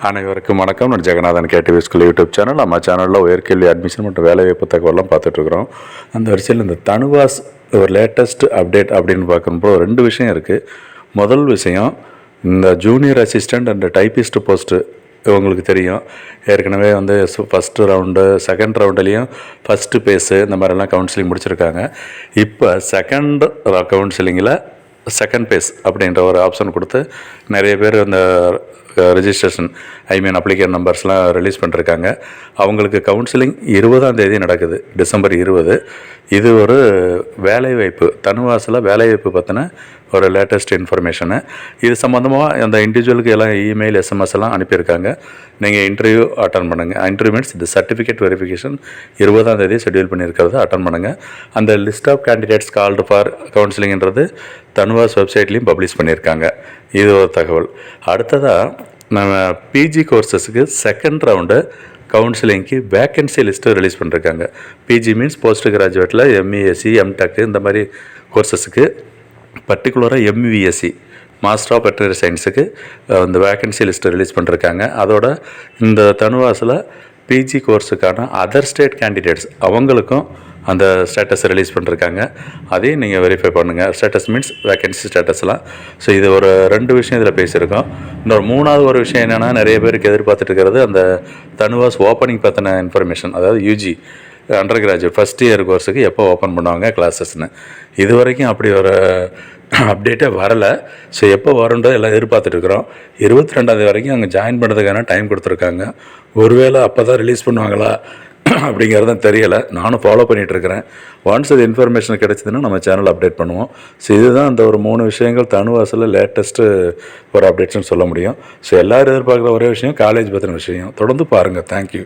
அனைவருக்கும் வணக்கம். நான் Jeganathan KTV school YouTube channel. நம்ம சேனலில் உயர்கல்வி அட்மிஷன் மற்றும் வேலைவாய்ப்பு தகவலாம் பார்த்துட்ருக்குறோம். அந்த வரிசையில் இந்த தனுவாஸ் ஒரு லேட்டஸ்ட் அப்டேட் அப்படின்னு பார்க்கும்போது 2 விஷயம் இருக்குது. முதல் விஷயம், இந்த junior assistant and typist post உங்களுக்கு தெரியும். ஏற்கனவே வந்து ஃபஸ்ட்டு ரவுண்டு செகண்ட் ரவுண்டுலேயும் ஃபஸ்ட்டு பேஸு இந்த மாதிரிலாம் கவுன்சிலிங் முடிச்சிருக்காங்க. இப்போ செகண்ட் கவுன்சிலிங்கில் செகண்ட் பேஸ் அப்படின்ற ஒரு ஆப்ஷன் கொடுத்து நிறைய பேர் அந்த ரெஜிஸ்ட்ரேஷன் அப்ளிகேஷன் நம்பர்ஸ்லாம் ரிலீஸ் பண்ணிருக்காங்க. அவங்களுக்கு கவுன்சிலிங் 20ஆம் தேதி நடக்குது, டிசம்பர் 20. இது ஒரு வேலைவாய்ப்பு, தனுவாஸில் வேலைவாய்ப்பு பற்றின ஒரு லேட்டஸ்ட் இன்ஃபர்மேஷனு. இது சம்மந்தமாக அந்த இண்டிவிஜுவலுக்கு எல்லாம் இமெயில் எஸ்எம்எஸ் எல்லாம் அனுப்பியிருக்காங்க. நீங்கள் இன்டர்வியூ அட்டன் பண்ணுங்கள். இன்டர்வியூ மீன்ஸ் இந்த சர்டிஃபிகேட் வெரிஃபிகேஷன் 20ஆம் தேதி ஷெட்யூல் பண்ணியிருக்கிறத அட்டன் பண்ணுங்கள். அந்த list of candidates called for கவுன்சிலிங்கிறது தனுவாஸ் வெப்சைட்லேயும் பப்ளிஷ் பண்ணியிருக்காங்க. இது ஒரு தகவல். அடுத்ததாக நம்ம பிஜி கோர்சஸுக்கு செகண்ட் ரவுண்டு கவுன்சிலிங்க்கு வேக்கன்சி லிஸ்ட்டு ரிலீஸ் பண்ணியிருக்காங்க. பிஜி மீன்ஸ் போஸ்ட் கிராஜுவேட்டில் எம்இஎஸ்சி எம்டெக் இந்த மாதிரி கோர்சஸுக்கு, பர்டிகுலராக எம்விஎஸ்சி மாஸ்டர் ஆஃப் வெட்டனரி சயின்ஸுக்கு இந்த வேக்கன்சி லிஸ்ட்டு ரிலீஸ் பண்ணியிருக்காங்க. அதோட இந்த தனுவாஸில் பிஜி கோர்ஸுக்கான அதர் ஸ்டேட் கேண்டிடேட்ஸ் அவங்களுக்கும் அந்த ஸ்டேட்டஸ் ரிலீஸ் பண்ணியிருக்காங்க. அதையும் நீங்கள் வெரிஃபை பண்ணுங்கள். ஸ்டேட்டஸ் மீன்ஸ் வேக்கன்சி ஸ்டேட்டஸ்லாம். ஸோ இது ஒரு 2 விஷயம் இதில் பேசியிருக்கோம். இன்னொரு 3வது ஒரு விஷயம் என்னென்னா, நிறைய பேருக்கு எதிர்பார்த்துட்டு இருக்கிறது அந்த தனுவாஸ் ஓப்பனிங் பற்றின இன்ஃபர்மேஷன். அதாவது UG under graduate first year கோர்ஸுக்கு எப்போ ஓப்பன் பண்ணுவாங்க கிளாஸஸ்ன்னு. இது வரைக்கும் அப்படி ஒரு அப்டேட்டே வரலை. ஸோ எப்போ வரும்ன்றதை எல்லாம் எதிர்பார்த்துட்ருக்குறோம். 22ஆம் தேதி வரைக்கும் அங்கே ஜாயின் பண்ணுறதுக்கான டைம் கொடுத்துருக்காங்க. ஒருவேளை அப்போ தான் ரிலீஸ் பண்ணுவாங்களா அப்படிங்கிறதும் தெரியலை. நானும் ஃபாலோ பண்ணிகிட்ருக்கிறேன். ஒன்ஸ் இது இன்ஃபர்மேஷன் கிடச்சிதுன்னா நம்ம சேனல் அப்டேட் பண்ணுவோம். ஸோ இதுதான் அந்த ஒரு 3 விஷயங்கள் தனுவாஸில் லேட்டஸ்ட்டு ஒரு அப்டேட்ஸ்னு சொல்ல முடியும். ஸோ எல்லோரும் எதிர்பார்க்குற ஒரே விஷயம் காலேஜ் பற்றின விஷயம். தொடர்ந்து பாருங்கள். தேங்க்யூ.